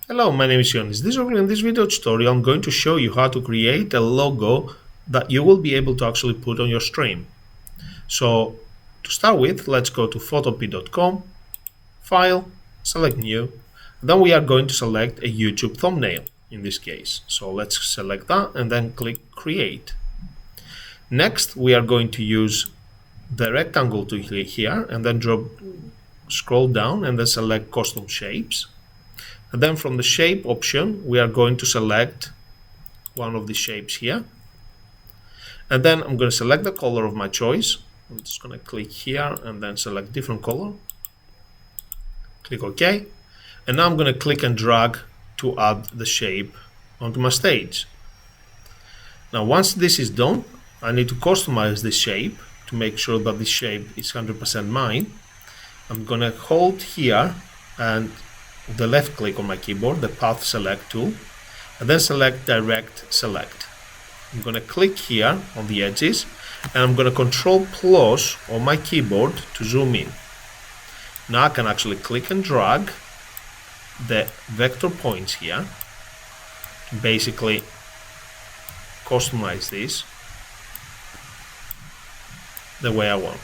Hello, my name is Yonis. In this video tutorial, I'm going to show you how to create a logo that you will be able to actually put on your stream. So to start with, let's go to photopea.com, File, select New. Then we are going to select a YouTube thumbnail in this case. So let's select that and then click Create. Next, we are going to use the rectangle tool here and then scroll down and then select Custom Shapes. And then from the shape option, we are going to select one of the shapes here. And then I'm going to select the color of my choice. I'm just going to click here and then select different color. Click OK. And now I'm going to click and drag to add the shape onto my stage. Now, once this is done, I need to customize this shape to make sure that this shape is 100% mine. I'm going to hold here and the left click on my keyboard, the path select tool, and then select direct select. I'm going to click here on the edges and I'm going to control plus on my keyboard to zoom in. Now I can actually click and drag the vector points here to basically customize this the way I want.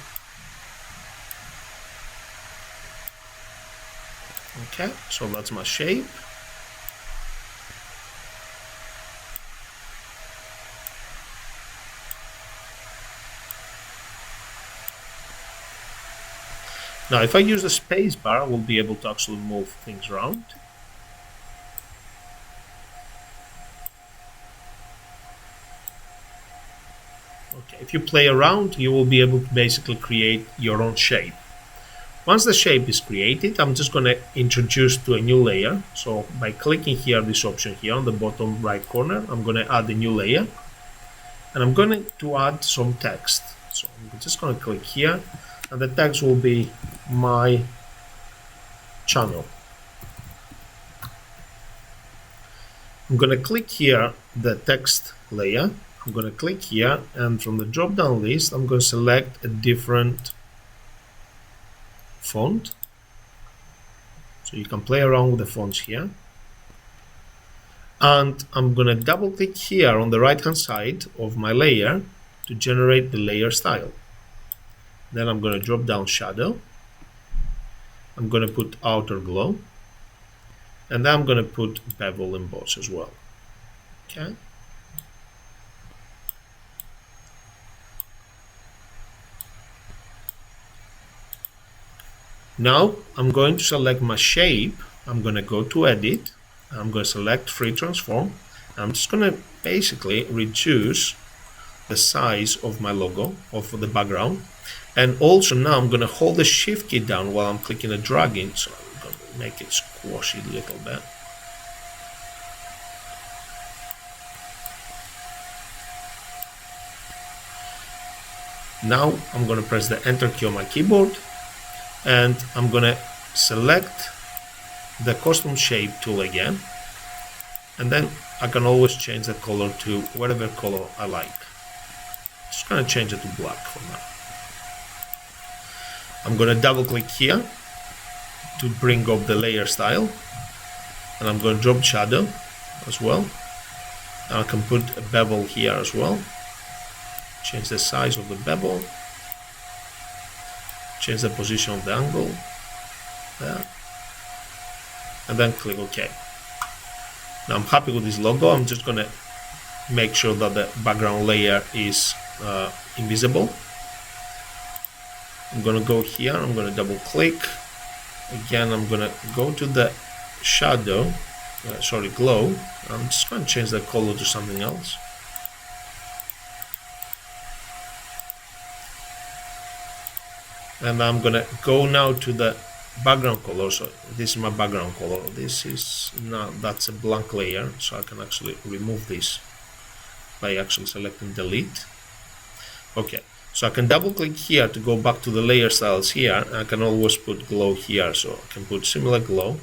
Okay, so that's my shape. Now, if I use the space bar, I will be able to actually move things around. Okay, if you play around, you will be able to basically create your own shape. Once the shape is created, I'm just going to introduce to a new layer. So by clicking here, this option here on the bottom right corner, I'm going to add a new layer. And I'm going to add some text. So I'm just going to click here, and the text will be my channel. I'm going to click here, the text layer. I'm going to click here, and from the drop-down list, I'm going to select a different font. So you can play around with the fonts here. And I'm going to double click here on the right hand side of my layer to generate the layer style. Then I'm going to drop down shadow. I'm going to put outer glow. And then I'm going to put bevel emboss as well. Okay. Now I'm going to select my shape. I'm going to go to edit. I'm going to select free transform. I'm just going to basically reduce the size of my logo, of the background. And also now I'm going to hold the shift key down while I'm clicking and dragging. So I'm going to make it squashy a little bit. Now I'm going to press the enter key on my keyboard. And I'm going to select the custom shape tool again, and then I can always change the color to whatever color I like. Just going to change it to black for now. I'm going to double click here to bring up the layer style, and I'm going to drop shadow as well. And I can put a bevel here as well. Change the size of the bevel. Change the position of the angle there, and then click OK. Now I'm happy with this logo. I'm just going to make sure that the background layer is invisible. I'm going to go here. I'm going to double click. Again, I'm going to go to the shadow, glow. I'm just going to change the color to something else. And I'm going to go now to the background color. So this is my background color. This is not, that's a blank layer. So I can actually remove this by actually selecting delete. Okay, so I can double click here to go back to the layer styles here. I can always put glow here. So I can put similar glow.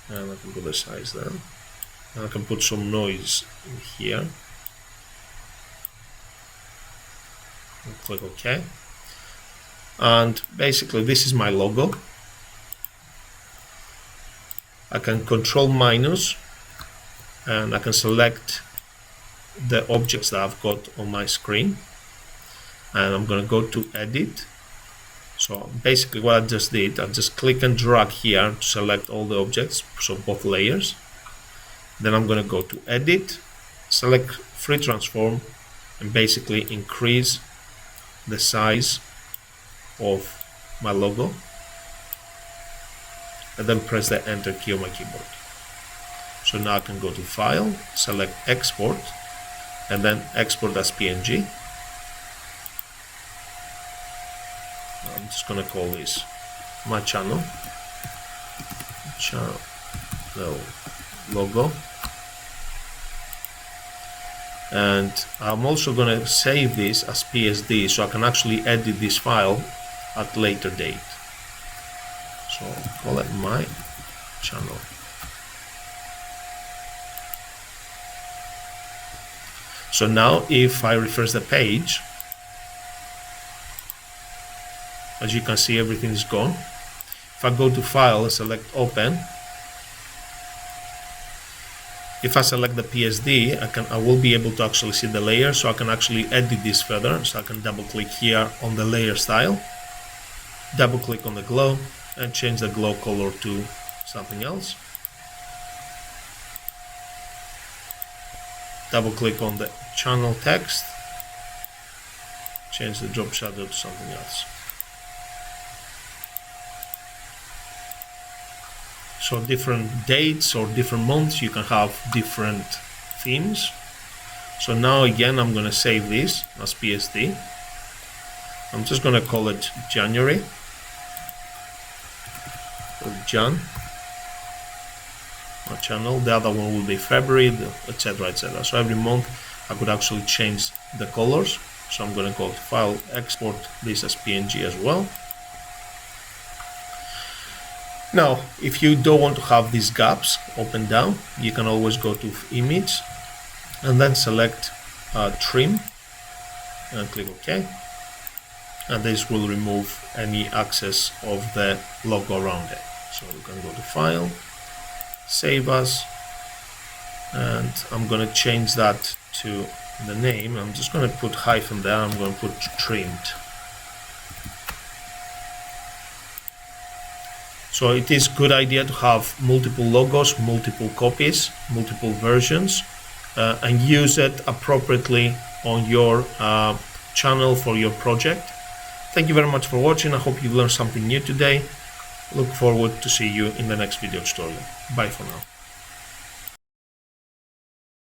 And I can put the size there. And I can put some noise in here. And click OK. And basically this is my logo. I can control minus and I can select the objects that I've got on my screen, and I'm going to go to edit. So basically what I just did, I just click and drag here to select all the objects, so both layers. Then I'm going to go to edit, select free transform, and basically increase the size of my logo, and then press the enter key on my keyboard. So now I can go to file, select export, and then export as PNG. I'm just going to call this my channel logo, and I'm also going to save this as PSD so I can actually edit this file at later date. So I'll call it my channel. So now if I refresh the page, as you can see, everything is gone. If I go to file and select open, if I select the PSD, I will be able to actually see the layer, so I can actually edit this further. So I can double click here on the layer style, double click on the glow, and change the glow color to something else. Double click on the channel text, change the drop shadow to something else. So different dates or different months, you can have different themes. So now again, I'm going to save this as PSD. I'm just going to call it January or Jan. My channel. The other one will be February, etc., etc. So every month I could actually change the colors. So I'm going to go to file, export this as PNG as well. Now, if you don't want to have these gaps up and down, you can always go to image and then select trim and click OK. And this will remove any access of the logo around it. So you can go to file, save as, and I'm going to change that to the name. I'm just going to put hyphen there. I'm going to put trimmed. So it is a good idea to have multiple logos, multiple copies, multiple versions, and use it appropriately on your channel for your project. Thank you very much for watching. I hope you've learned something new today. Look forward to see you in the next video tutorial. Bye for now.